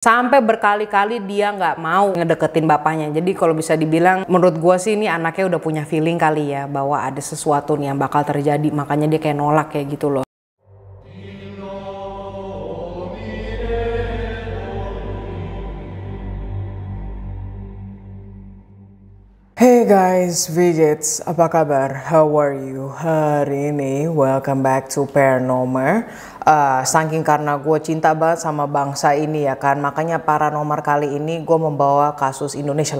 Sampai berkali-kali dia nggak mau ngedeketin bapaknya. Jadi kalau bisa dibilang, menurut gue sih ini anaknya udah punya feeling kali ya, bahwa ada sesuatu nih yang bakal terjadi, makanya dia kayak nolak kayak gitu loh. Hey guys, Vigits, apa kabar? How are you? Hari ini, welcome back to Paranormal. Saking karena gue cinta banget sama bangsa ini ya kan, makanya Paranormal kali ini gue membawa kasus Indonesia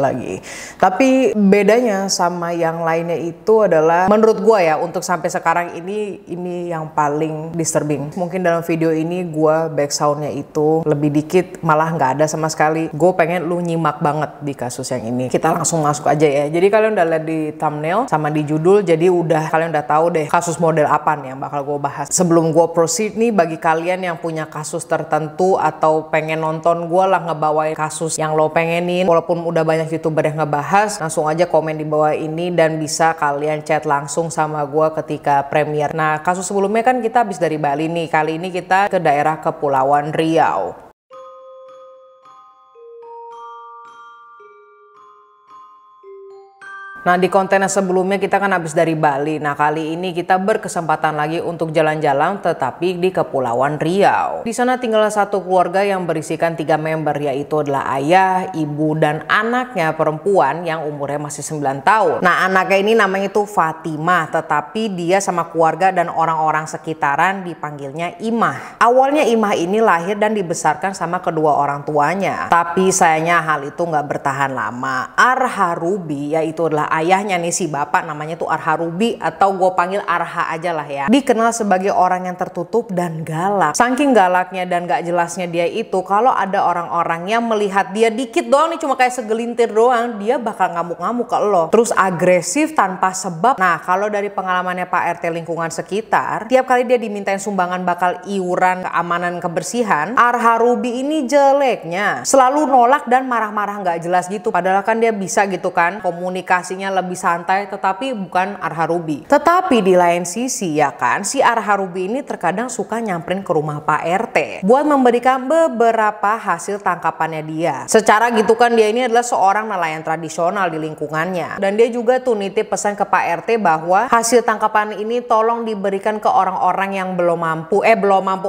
lagi. Tapi bedanya sama yang lainnya itu adalah, menurut gue ya, untuk sampai sekarang ini yang paling disturbing. Mungkin dalam video ini gue back soundnya itu lebih dikit, malah nggak ada sama sekali. Gue pengen lu nyimak banget di kasus yang ini. Kita langsung masuk aja ya. Jadi kalian udah lihat di thumbnail sama di judul, jadi kalian udah tahu deh kasus model apa nih yang bakal gue bahas. Sebelum gue proceed nih, bagi kalian yang punya kasus tertentu atau pengen nonton gue lah ngebawain kasus yang lo pengenin, walaupun udah banyak youtuber yang ngebahas, langsung aja komen di bawah ini dan bisa kalian chat langsung sama gue ketika premiere. Nah, kasus sebelumnya kan kita habis dari Bali nih, kali ini kita ke daerah Kepulauan Riau. Nah, di konten sebelumnya kita kan habis dari Bali. Nah, kali ini kita berkesempatan lagi untuk jalan-jalan, tetapi di Kepulauan Riau. Di sana tinggal satu keluarga yang berisikan 3 member, yaitu adalah ayah, ibu, dan anaknya perempuan yang umurnya masih 9 tahun. Nah, anaknya ini namanya itu Fatimah, tetapi dia sama keluarga dan orang-orang sekitaran dipanggilnya Imah. Awalnya Imah ini lahir dan dibesarkan sama kedua orang tuanya. Tapi sayangnya hal itu nggak bertahan lama. Arharubi, yaitu adalah ayahnya nih, si bapak namanya tuh Arharubi, atau gue panggil Arha aja lah ya, dikenal sebagai orang yang tertutup dan galak. Saking galaknya dan gak jelasnya dia itu, kalau ada orang-orang yang melihat dia dikit doang nih, cuma kayak segelintir doang, dia bakal ngamuk-ngamuk ke lo, terus agresif tanpa sebab. Nah, kalau dari pengalamannya Pak RT lingkungan sekitar, tiap kali dia dimintain sumbangan bakal iuran keamanan kebersihan, Arharubi ini jeleknya selalu nolak dan marah-marah gak jelas gitu. Padahal kan dia bisa gitu kan, komunikasinya lebih santai, tetapi bukan Arharubi. Tetapi di lain sisi ya kan, si Arharubi ini terkadang suka nyamperin ke rumah Pak RT buat memberikan beberapa hasil tangkapannya dia. Secara gitu kan, dia ini adalah seorang nelayan tradisional di lingkungannya, dan dia juga tuh nitip pesan ke Pak RT bahwa hasil tangkapan ini tolong diberikan ke orang-orang yang belum mampu,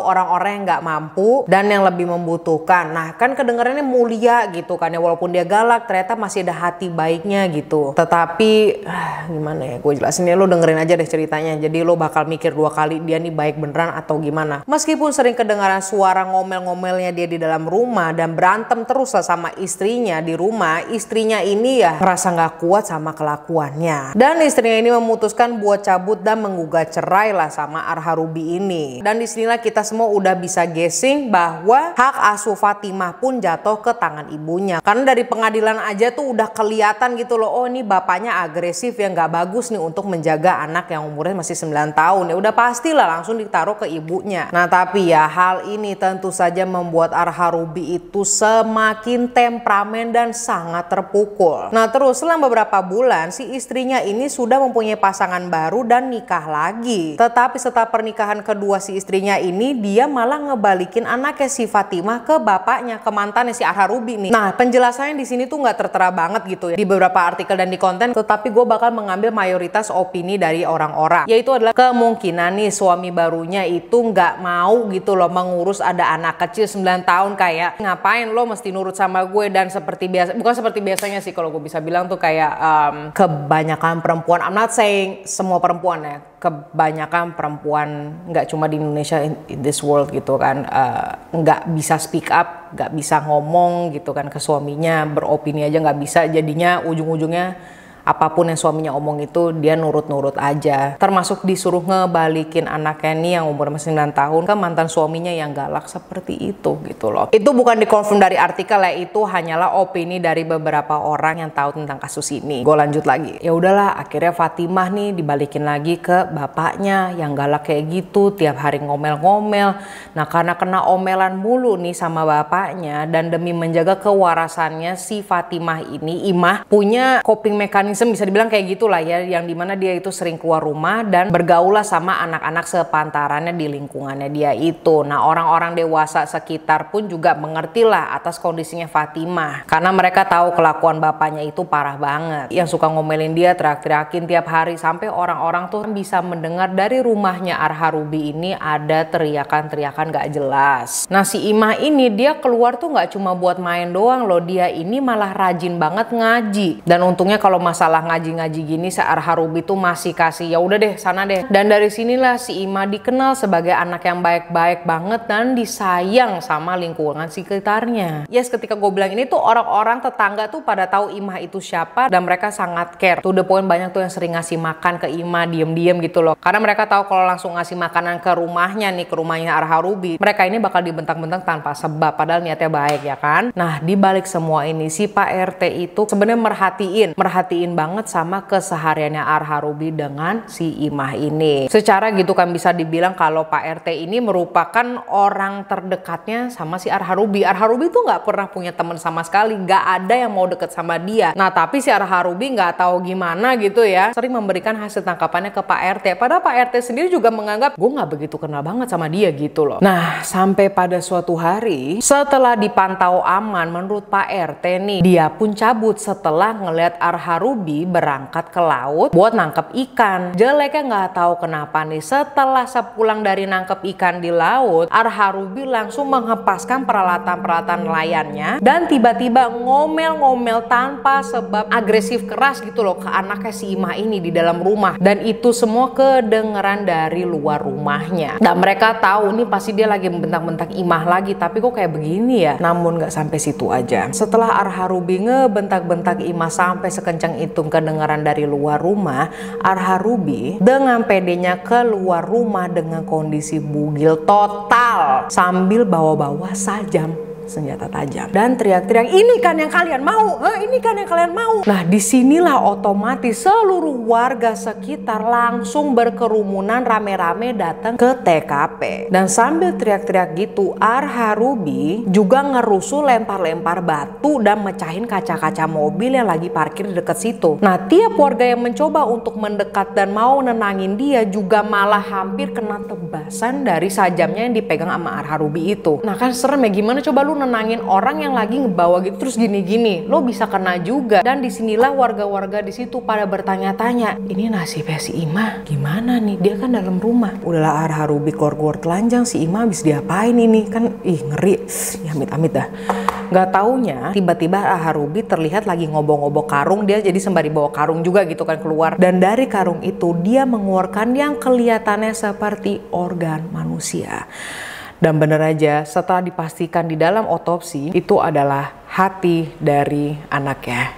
orang-orang yang nggak mampu dan yang lebih membutuhkan. Nah, kan kedengarannya mulia gitu kan ya, walaupun dia galak, ternyata masih ada hati baiknya gitu. Tapi gimana ya gue jelasin ya, lo dengerin aja deh ceritanya, jadi lo bakal mikir 2 kali dia nih baik beneran atau gimana. Meskipun sering kedengaran suara ngomel-ngomelnya dia di dalam rumah dan berantem terus lah sama istrinya di rumah, istrinya ini ya merasa gak kuat sama kelakuannya, dan istrinya ini memutuskan buat cabut dan menggugat cerai lah sama Arharubi ini. Dan disinilah kita semua udah bisa guessing bahwa hak asuh Fatimah pun jatuh ke tangan ibunya, karena dari pengadilan aja tuh udah kelihatan gitu loh, oh ini bapaknya agresif ya, nggak bagus nih untuk menjaga anak yang umurnya masih 9 tahun. Ya udah pastilah langsung ditaruh ke ibunya. Nah, tapi ya hal ini tentu saja membuat Arharubi itu semakin temperamen dan sangat terpukul. Nah, terus selang beberapa bulan si istrinya ini sudah mempunyai pasangan baru dan nikah lagi. Tetapi setelah pernikahan kedua si istrinya ini, dia malah ngebalikin anaknya si Fatimah ke bapaknya, ke mantannya si Arharubi nih. Nah, penjelasannya di sini tuh nggak tertera banget gitu ya di beberapa artikel dan di konten, tetapi gue bakal mengambil mayoritas opini dari orang-orang, yaitu adalah kemungkinan nih suami barunya itu nggak mau gitu loh mengurus ada anak kecil 9 tahun, kayak ngapain lo mesti nurut sama gue. Dan seperti biasa, bukan seperti biasanya sih kalau gue bisa bilang tuh, kayak kebanyakan perempuan, I'm not saying semua perempuan ya, kebanyakan perempuan nggak cuma di Indonesia, in this world gitu kan, nggak bisa speak up, nggak bisa ngomong gitu kan ke suaminya, beropini aja nggak bisa, jadinya ujung-ujungnya apapun yang suaminya omong itu dia nurut-nurut aja. Termasuk disuruh ngebalikin anaknya nih yang umur masih 9 tahun ke mantan suaminya yang galak seperti itu gitu loh. Itu bukan dikonfirm dari artikel ya, itu hanyalah opini dari beberapa orang yang tahu tentang kasus ini. Gue lanjut lagi. Ya udahlah, akhirnya Fatimah nih dibalikin lagi ke bapaknya yang galak kayak gitu, tiap hari ngomel-ngomel. Nah, karena kena omelan mulu nih sama bapaknya, dan demi menjaga kewarasannya si Fatimah ini, Imah punya coping mechanism iseng bisa dibilang kayak gitulah ya, yang dimana dia itu sering keluar rumah dan bergaul lah sama anak-anak sepantarannya di lingkungannya dia itu. Nah, orang-orang dewasa sekitar pun juga mengerti lah atas kondisinya Fatimah, karena mereka tahu kelakuan bapaknya itu parah banget, yang suka ngomelin dia, teriak-teriakin tiap hari, sampai orang-orang tuh bisa mendengar dari rumahnya Arharubi ini ada teriakan-teriakan gak jelas. Nah, si Imah ini dia keluar tuh gak cuma buat main doang loh, dia ini malah rajin banget ngaji. Dan untungnya kalau masalah ngaji-ngaji gini si Arharubi tuh masih kasih ya udah deh sana deh. Dan dari sinilah si Imah dikenal sebagai anak yang baik-baik banget dan disayang sama lingkungan sekitarnya. Yes, ketika gue bilang ini tuh orang-orang tetangga tuh pada tahu Imah itu siapa dan mereka sangat care. To the point banyak tuh yang sering ngasih makan ke Imah diem-diem gitu loh. Karena mereka tahu kalau langsung ngasih makanan ke rumahnya nih, ke rumahnya Arharubi, mereka ini bakal dibentak-bentak tanpa sebab padahal niatnya baik ya kan. Nah, di balik semua ini si Pak RT itu sebenarnya merhatiin banget sama kesehariannya Arharubi dengan si Imah ini. Secara gitu kan bisa dibilang kalau Pak RT ini merupakan orang terdekatnya sama si Arharubi. Arharubi tuh nggak pernah punya teman sama sekali, nggak ada yang mau deket sama dia. Nah, tapi si Arharubi nggak tahu gimana gitu ya, sering memberikan hasil tangkapannya ke Pak RT. Padahal Pak RT sendiri juga menganggap gue nggak begitu kenal banget sama dia gitu loh. Nah, sampai pada suatu hari setelah dipantau aman menurut Pak RT nih, dia pun cabut setelah ngelihat Arharubi berangkat ke laut buat nangkep ikan. Jeleknya nggak tahu kenapa nih, setelah sepulang dari nangkep ikan di laut, Arharubi langsung menghempaskan peralatan-peralatan nelayannya dan tiba-tiba ngomel-ngomel tanpa sebab agresif keras gitu loh ke anaknya si Imah ini di dalam rumah. Dan itu semua kedengeran dari luar rumahnya. Dan mereka tahu nih pasti dia lagi membentak-bentak Imah lagi, tapi kok kayak begini ya. Namun nggak sampai situ aja. Setelah Arharubi ngebentak-bentak Imah sampai sekencang itu kedengaran dari luar rumah, Arharubi dengan pedenya keluar rumah dengan kondisi bugil total sambil bawa-bawa sajam senjata tajam dan teriak-teriak, ini kan yang kalian mau, ini kan yang kalian mau. Nah, disinilah otomatis seluruh warga sekitar langsung berkerumunan rame-rame datang ke TKP. Dan sambil teriak-teriak gitu, Arharubi juga ngerusuh, lempar-lempar batu dan mecahin kaca-kaca mobil yang lagi parkir di dekat situ. Nah, tiap warga yang mencoba untuk mendekat dan mau nenangin dia juga malah hampir kena tebasan dari sajamnya yang dipegang sama Arharubi itu. Nah, kan serem ya, gimana coba lu nenangin orang yang lagi ngebawa gitu terus gini-gini, lo bisa kena juga. Dan disinilah warga-warga di situ pada bertanya-tanya, ini nasibnya si Imah gimana nih, dia kan dalam rumah. Udahlah Arharubi keluar telanjang, si Imah habis diapain ini kan, ngeri ya, amit-amit dah. Gak taunya tiba-tiba Arharubi terlihat lagi ngobok-ngobok karung, dia jadi sembari bawa karung juga gitu kan keluar. Dan dari karung itu dia mengeluarkan yang kelihatannya seperti organ manusia. Dan bener aja, setelah dipastikan di dalam otopsi, itu adalah hati dari anaknya,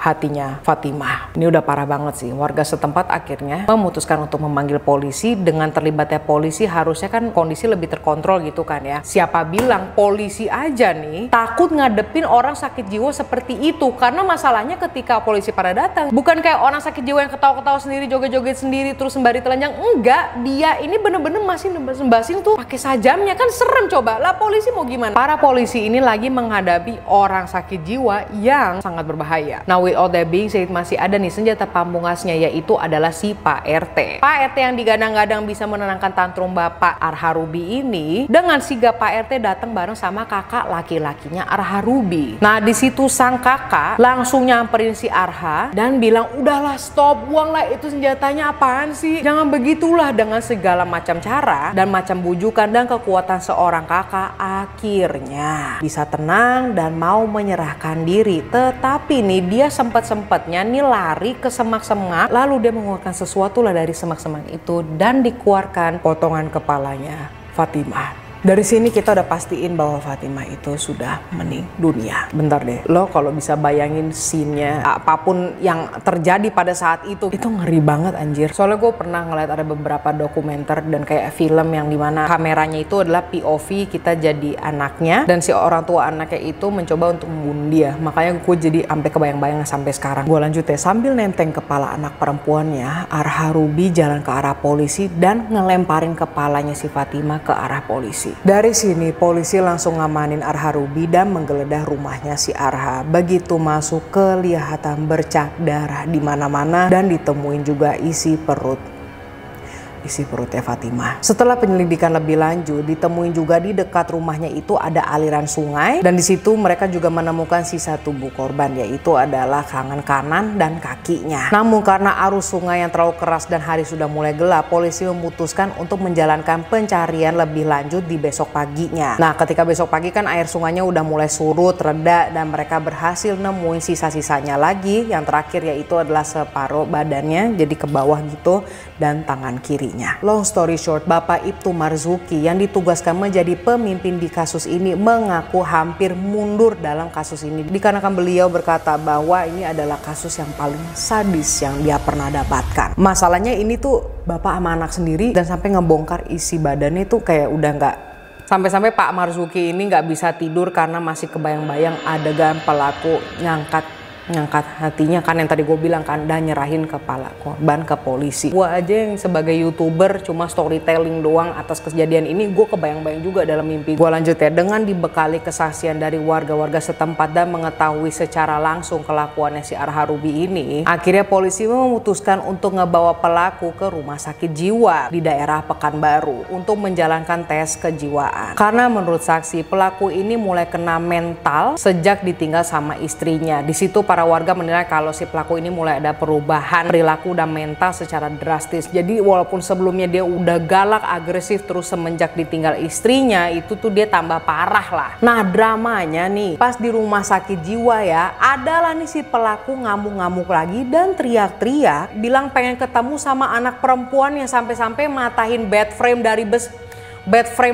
hatinya Fatimah. Ini udah parah banget sih. Warga setempat akhirnya memutuskan untuk memanggil polisi. Dengan terlibatnya polisi harusnya kan kondisi lebih terkontrol gitu kan ya. Siapa bilang polisi aja nih takut ngadepin orang sakit jiwa seperti itu. Karena masalahnya ketika polisi pada datang, bukan kayak orang sakit jiwa yang ketawa-ketawa sendiri, joget-joget sendiri terus sembari telanjang. Enggak, dia ini bener-bener masih nembas-nembasin tuh pakai sajamnya, kan serem coba. Lah polisi mau gimana? Para polisi ini lagi menghadapi orang sakit jiwa yang sangat berbahaya. Nah, with all that being said, masih ada nih senjata pamungkasnya, yaitu adalah si Pak RT. Pak RT yang digadang-gadang bisa menenangkan tantrum Bapak Arharubi ini, dengan sigap Pak RT datang bareng sama kakak laki-lakinya Arharubi. Nah, di situ sang kakak langsung nyamperin si Arha dan bilang, udahlah stop, buanglah itu senjatanya, apaan sih? Jangan begitulah. Dengan segala macam cara dan macam bujukan dan kekuatan seorang kakak, akhirnya bisa tenang dan mau menyerahkan diri. Tetapi nih dia sempat-sempatnya nih lari ke semak-semak, lalu dia mengeluarkan sesuatu lah dari semak-semak itu dan dikeluarkan potongan kepalanya Fatimah. Dari sini kita udah pastiin bahwa Fatimah itu sudah meninggal dunia. Bentar deh, lo kalau bisa bayangin scene-nya, apapun yang terjadi pada saat itu ngeri banget anjir. Soalnya gue pernah ngeliat ada beberapa dokumenter dan kayak film yang dimana kameranya itu adalah POV kita jadi anaknya, dan si orang tua anaknya itu mencoba untuk membunuh dia. Makanya gue jadi sampai kebayang-bayang sampai sekarang. Gue lanjut ya, sambil nenteng kepala anak perempuannya, Arharubi jalan ke arah polisi dan ngelemparin kepalanya si Fatimah ke arah polisi. polisi. Dari sini polisi langsung ngamanin Arha Ruby dan menggeledah rumahnya si Arha. Begitu masuk kelihatan bercak darah di mana-mana dan ditemuin juga isi perutnya Fatimah. Setelah penyelidikan lebih lanjut, ditemuin juga di dekat rumahnya itu ada aliran sungai dan di situ mereka juga menemukan sisa tubuh korban, yaitu adalah tangan kanan dan kakinya. Namun karena arus sungai yang terlalu keras dan hari sudah mulai gelap, polisi memutuskan untuk menjalankan pencarian lebih lanjut di besok paginya. Nah, ketika besok pagi kan air sungainya udah mulai surut, reda, dan mereka berhasil nemuin sisa-sisanya lagi. Yang terakhir yaitu adalah separuh badannya jadi ke bawah gitu dan tangan kiri. Long story short, Bapak Ibtu Marzuki yang ditugaskan menjadi pemimpin di kasus ini mengaku hampir mundur dalam kasus ini dikarenakan beliau berkata bahwa ini adalah kasus yang paling sadis yang dia pernah dapatkan. Masalahnya ini tuh bapak sama anak sendiri dan sampai ngebongkar isi badannya tuh kayak udah nggak, sampai-sampai Pak Marzuki ini nggak bisa tidur karena masih kebayang-bayang adegan pelaku ngangkat hatinya kan, yang tadi gue bilang kan, dan nyerahin kepala korban ke polisi. Gue aja yang sebagai YouTuber cuma storytelling doang atas kejadian ini, gue kebayang-bayang juga dalam mimpi. Gue lanjut ya, dengan dibekali kesaksian dari warga-warga setempat dan mengetahui secara langsung kelakuannya si Arha Ruby ini, akhirnya polisi memutuskan untuk ngebawa pelaku ke rumah sakit jiwa di daerah Pekanbaru untuk menjalankan tes kejiwaan. Karena menurut saksi, pelaku ini mulai kena mental sejak ditinggal sama istrinya. Di situ para warga menilai kalau si pelaku ini mulai ada perubahan perilaku dan mental secara drastis. Jadi walaupun sebelumnya dia udah galak, agresif, terus semenjak ditinggal istrinya itu tuh dia tambah parah lah. Nah, dramanya nih pas di rumah sakit jiwa ya, adalah nih si pelaku ngamuk-ngamuk lagi dan teriak-teriak bilang pengen ketemu sama anak perempuan yang sampai-sampai matahin bed frame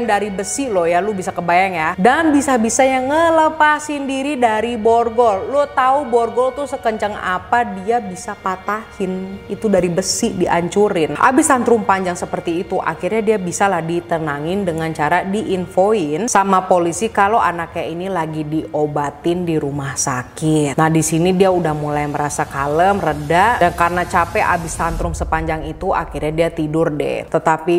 dari besi loh ya, lu bisa kebayang ya. Dan bisa-bisa yang ngelepasin diri dari borgol. Lu tahu borgol tuh sekencang apa dia bisa patahin itu dari besi, dihancurin. Abis tantrum panjang seperti itu, akhirnya dia bisa lah ditenangin dengan cara diinfoin sama polisi kalau anaknya ini lagi diobatin di rumah sakit. Nah, di sini dia udah mulai merasa kalem, reda, dan karena capek abis tantrum sepanjang itu akhirnya dia tidur deh. Tetapi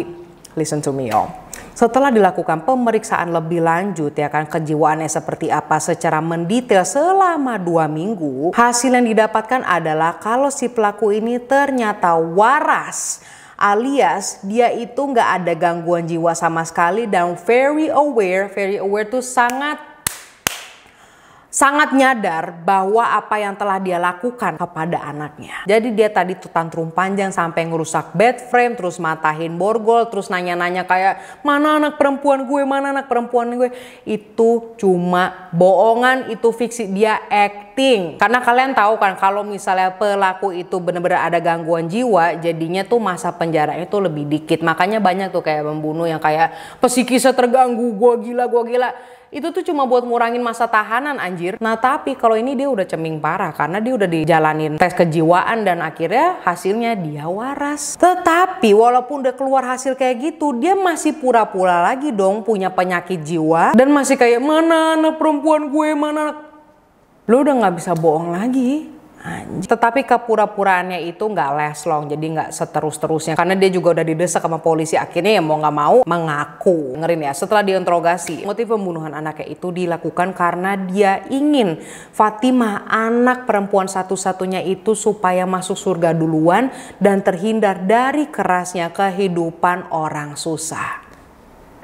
listen to me y'all. Setelah dilakukan pemeriksaan lebih lanjut ya kan, kejiwaannya seperti apa secara mendetail selama 2 minggu, hasil yang didapatkan adalah kalau si pelaku ini ternyata waras, alias dia itu nggak ada gangguan jiwa sama sekali dan very aware tuh sangat nyadar bahwa apa yang telah dia lakukan kepada anaknya. Jadi dia tadi tuh tantrum panjang sampai ngerusak bed frame, terus matahin borgol, terus nanya-nanya kayak mana anak perempuan gue. Itu cuma bohongan, itu fiksi, dia acting. Karena kalian tahu kan kalau misalnya pelaku itu benar-benar ada gangguan jiwa, jadinya tuh masa penjaranya tuh lebih dikit. Makanya banyak tuh kayak pembunuh yang kayak psikisnya terganggu, gua gila. Itu tuh cuma buat ngurangin masa tahanan anjir. Nah, tapi kalau ini dia udah ceming parah karena dia udah dijalanin tes kejiwaan dan akhirnya hasilnya dia waras. Tetapi walaupun udah keluar hasil kayak gitu, dia masih pura-pura lagi dong punya penyakit jiwa dan masih kayak mana anak perempuan gue, mana anak. Lo udah nggak bisa bohong lagi. Anjir. Tetapi kepura-puraannya itu nggak last long, jadi nggak seterus-terusnya karena dia juga udah didesak sama polisi. Akhirnya ya mau nggak mau mengaku. Dengerin ya, setelah diinterogasi, motif pembunuhan anaknya itu dilakukan karena dia ingin Fatimah, anak perempuan satu-satunya itu, supaya masuk surga duluan dan terhindar dari kerasnya kehidupan orang susah.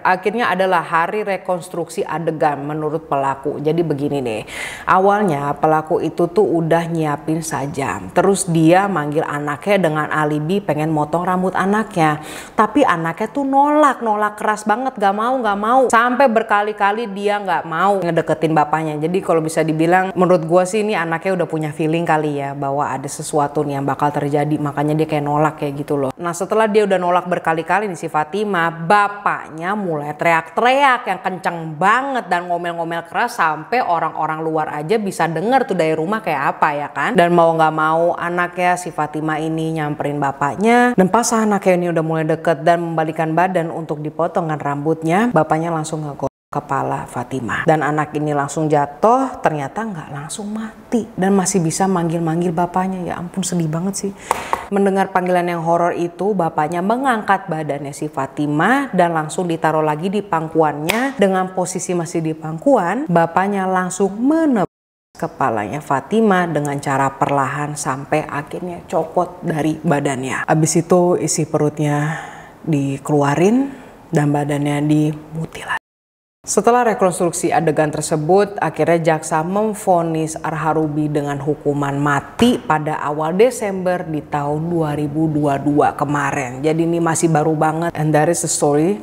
Akhirnya adalah hari rekonstruksi adegan menurut pelaku. Jadi begini nih, awalnya pelaku itu tuh udah nyiapin sajam. Terus dia manggil anaknya dengan alibi pengen motong rambut anaknya. Tapi anaknya tuh nolak keras banget, gak mau. Sampai berkali-kali dia gak mau ngedeketin bapaknya. Jadi kalau bisa dibilang menurut gue sih ini anaknya udah punya feeling kali ya bahwa ada sesuatu nih yang bakal terjadi. Makanya dia kayak nolak kayak gitu loh. Nah, setelah dia udah nolak berkali-kali nih si Fatimah, bapaknya mulai teriak-teriak yang kenceng banget dan ngomel-ngomel keras sampai orang-orang luar aja bisa denger tuh dari rumah kayak apa ya kan. Dan mau gak mau anaknya si Fatimah ini nyamperin bapaknya, dan pas anaknya ini udah mulai deket dan membalikan badan untuk dipotongkan rambutnya, bapaknya langsung ngegolek. kepala Fatimah. Dan anak ini langsung jatuh, ternyata nggak langsung mati. Dan masih bisa manggil-manggil bapaknya. Ya ampun, sedih banget sih. Mendengar panggilan yang horor itu, bapaknya mengangkat badannya si Fatimah dan langsung ditaruh lagi di pangkuannya. Dengan posisi masih di pangkuan, bapaknya langsung menebas kepalanya Fatimah dengan cara perlahan sampai akhirnya copot dari badannya. Abis itu isi perutnya dikeluarin dan badannya dimutilasi. Setelah rekonstruksi adegan tersebut, akhirnya jaksa memvonis Arharubi dengan hukuman mati pada awal Desember di tahun 2022 kemarin. Jadi ini masih baru banget. And that is the story.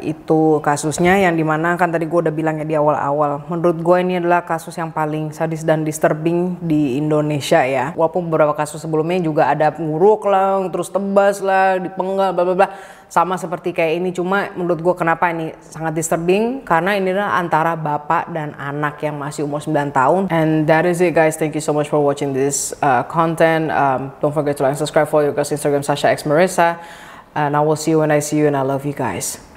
Itu kasusnya yang dimana kan tadi gue udah bilang ya di awal-awal. Menurut gue ini adalah kasus yang paling sadis dan disturbing di Indonesia ya. Walaupun beberapa kasus sebelumnya juga ada nguruk lah, terus tebas lah, dipenggal, bla bla bla. Sama seperti kayak ini, cuma menurut gue kenapa ini sangat disturbing karena ini adalah antara bapak dan anak yang masih umur 9 tahun. And that is it guys, thank you so much for watching this content. Don't forget to like and subscribe, follow your guys Instagram Sasha X Marissa, and I will see you when I see you, and I love you guys.